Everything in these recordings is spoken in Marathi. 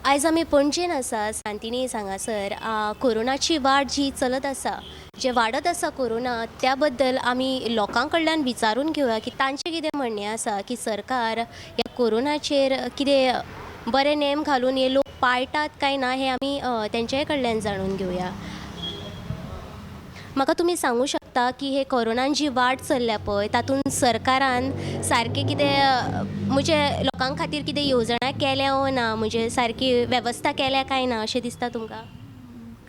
आयज आमी पणजेन आसा सांतिनी हांगासर कोरोनाची वाड जी चलत आसा जे वाडत आसा कोरोना त्या बद्दल आमी लोकां कडल्यान विचारून घेवया की तांचें कितें म्हणणें आसा की सरकार ह्या कोरोनाचेर कितें बरे नेम घालून हे लोक पाळटात काय ना हे आमी तेंच्याय कडल्यान जाणून घेवया। म्हाका तुमी सांगू शकता की हे कोरोनान जी वाड चल्ल्या पळय तातूंत सरकारान सारकें कितें म्हणजे लोकां खातीर कितें येवजण्या केल्या वो ना म्हणजे सारकी वेवस्था केल्या काय ना अशें दिसता तुमकां?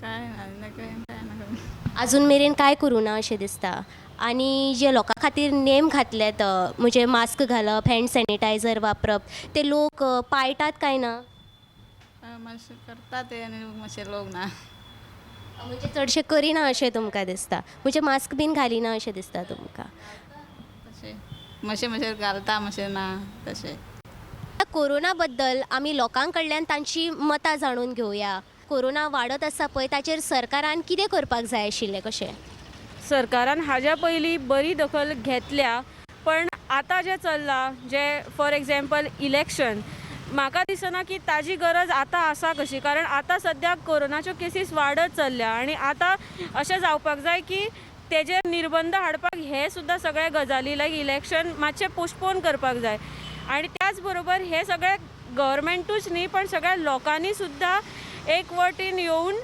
काय ना अजून मेरेन काय करूं ना अशें दिसता। आनी जे लोकां खातीर नेम घातल्यात म्हणजे मास्क घालप, हँड सॅनिटायझर वापरप ते लोक पाळटात काय ना? मातशें करता ते आनी मातशे लोक ना म्हणजे चडशे करिना अशें तुमकां दिसता म्हणजे मास्क बीन घालिना अशें दिसता तुमकां? तशें मातशें मातशें घालता मातशें ना तशें। कोरोना बद्दल आमी लोकां कडल्यान तांची मतां जाणून घेवया। कोरोना वाडत आसा पळय ताचेर सरकारान कितें करपाक जाय आशिल्लें कशें? सरकारान हाज्या पयलीं बरी दखल घेतल्या, पण आतां जें चल्लां जे फॉर एग्जाम्पल इलेक्शन म्हाका दिसना की ताजी गरज आतां आसा कशी, कारण आतां सद्याक कोरोनाच्यो केसीस वाडत चल्ल्या आनी आतां अशें जावपाक जाय की तेजेर निर्बंध हाडपाक हे सुद्दां सगळे गजाली लायक इलेक्शन मातशें पोस्टपोन करपाक जाय। आनी त्याच बरोबर हे सगळे गव्हर्मेंटूच न्ही पण सगळ्या लोकांनी सुद्दां एकवटीन येवन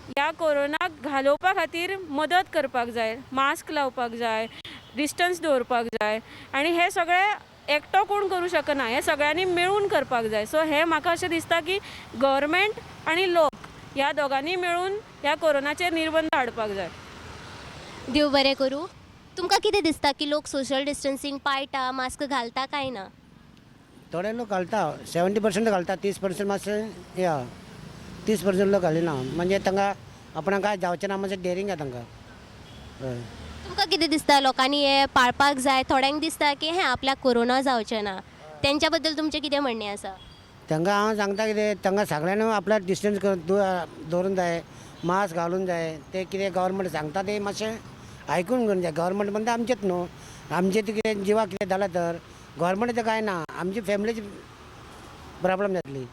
ह्या कोरोनाक घालोवपा खातीर मदत करपाक जाय, मास्क लावपाक जाय, डिस्टन्स दवरपाक जाय आनी हे सगळे एकटो कोण करूं शकना, हे सगळ्यांनी मेळून करपाक जाय। सो हे म्हाका अशें दिसता की गव्हर्मेंट आनी लोक ह्या दोगांनी मेळून ह्या कोरोनाचेर निर्बंध हाडपाक जाय। देव बरें करूं। तुमकां कितें दिसता की लोक सोशल डिस्टन्सिंग पाळटा, मास्क घालता काय ना? थोडे लोक घालता 70% घालता 30% मातशें या 30% लोक घालिना म्हणजे तांकां आपणाक काय जावचें ना मातशें डेरिंग आहे तांकां हय। तुमकां कितें दिसता लोकांनी हे पाळपाक जाय? थोड्यांक दिसता की हे आपल्याक कोरोना जावचें ना तेंच्या बद्दल तुमचें कितें म्हणणें आसा? तांकां हांव सांगता कितें तांकां सगळ्यांनी आपल्या डिस्टन्स दवरूंक जाय, मास्क घालूंक जाय। ते कितें गव्हर्मेंट सांगता ते मातशें आयकून घेवूंक जाय। गव्हर्मेंट म्हणटा आमचेच न्हू, आमचें कितें जिवाक कितें जालें तर गव्हर्मेंटाचें कांय ना, आमची फॅमिलीची प्रॉब्लेम जातली।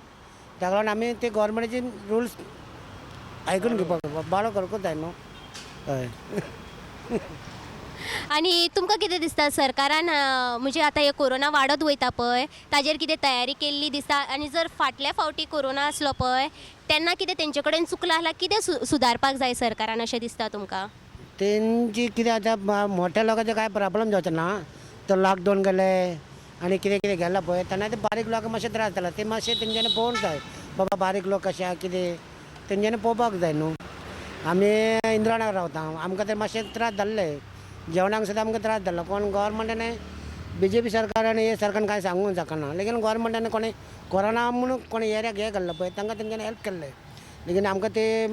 त्या लागून आमी ते गव्हर्मेंटाचे रुल्स आयकून घेवपाक बाळो करपूच जाय न्हू हय आनी तुमकां कितें दिसता सरकारान म्हणजे आतां हे कोरोना वाडत वयता पळय ताजेर कितें तयारी केल्ली दिसता? आनी जर फाटल्या फावटी कोरोना आसलो पळय तेन्ना कितें तेंचे कडेन चुकलां आसल्यार कितें सुदारपाक जाय सरकारान अशें दिसता तुमकां? तेंची कितें आतां मोठ्या लोकांचे कांय प्रॉब्लेम जावचें ना। तो लॉकडावन गेले आनी कितें कितें गेलां पळय तेन्ना ते बारीक लोकांक मातशें त्रास जाला ते मातशें तेंच्यांनी पळोवंक जाय। बाबा बारीक लोक कशे आहा कितें तेंच्यांनी पळोवपाक जाय न्हू। आमी इंद्रायणाक रावता, आमकां ते मातशे त्रास जाल्ले, जेवणाक सुद्दां आमकां त्रास जाल्लो। कोण गव्हर्मेंटान BJP सरकार आनी हे सरकारान कांय सांगूंक शकना, लेकीन गव्हर्मेंटान कोणी कोरोना म्हणून कोणी एरियाक हे घाल्लो पळय तांकां तेंच्यांनी हेल्प केल्लें, लेकीन आमकां ते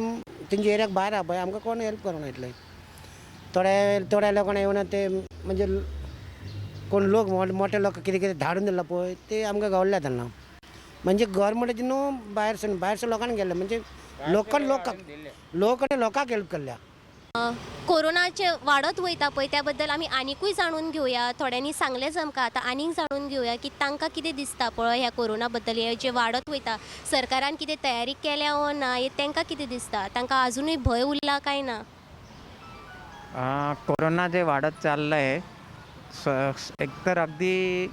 तेंच्या एरियाक भायर आहा पळय आमकां कोण हेल्प करूंक ना इतलें। थोड्या लोकांनी येवन ते म्हणजे कोण लोक मोठे लोक कितें कितें धाडून दिला पळय ते आमकां गावल्ल्या तेन्ना म्हणजे गव्हर्मेंटाची न्हू भायरच्या लोकांनी गेल्ले म्हणजे लोकांक हेल्प केल्ल्या। कोरोनाचे वाडत वयता पळय त्या बद्दल आमी आनिकूय जाणून घेवया। थोड्यांनी सांगलेंच आमकां, आतां आनीक जाणून घेवया की तांकां कितें दिसता पळय ह्या कोरोना बद्दल हे जे वाडत वयता सरकारान कितें तयारी केल्या वो ना हे तांकां कितें दिसता? तांकां आजुनूय भंय उरला काय ना? कोरोना जे वाढत चाललं आहे एकतर अगदी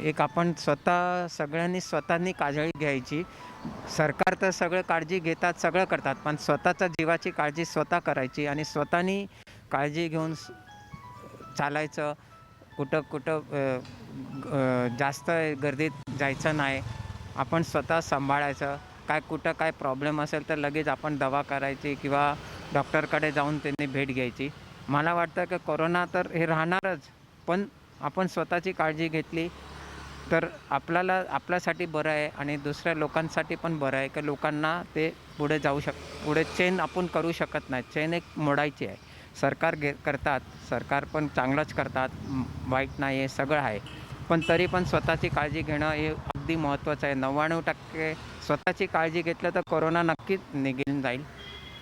एक आपण सगळ्यांनी स्वतःनी काळजी घ्यायची। सरकार तर सगळं काळजी घेतात, सगळं करतात, पण स्वतःच्या जीवाची काळजी स्वतः करायची आणि स्वतःनी काळजी घेऊन चालायचं। कुठं जास्त गर्दीत जायचं नाही, आपण स्वतः सांभाळायचं। कुठं काय प्रॉब्लेम असेल तर लगेच आपण दवा करायची किंवा डॉक्टरकडे जाऊन त्यांनी भेट घ्यायची। मला वाटतं की कोरोना तर हे राहणारच, पण आपण स्वतःची काळजी घेतली तर आपल्यासाठी बरं आहे आणि दुसऱ्या लोकांसाठी पण बरं आहे की लोकांना ते पुढे चेन आपण करू शकत नाही, चेन एक मोडायची आहे। सरकार करतात, सरकार पण चांगलंच करतात, वाईट नाही आहे, सगळं आहे, पण तरी पण स्वतःची काळजी घेणं हे अगदी महत्त्वाचं आहे। 99% स्वतःची काळजी घेतलं तर कोरोना नक्कीच निघून जाईल,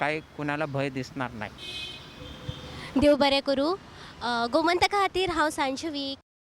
काही कुणाला भय दिसणार नाही। देव बरें करूं। गोमंतका खातीर हांव सांजवी।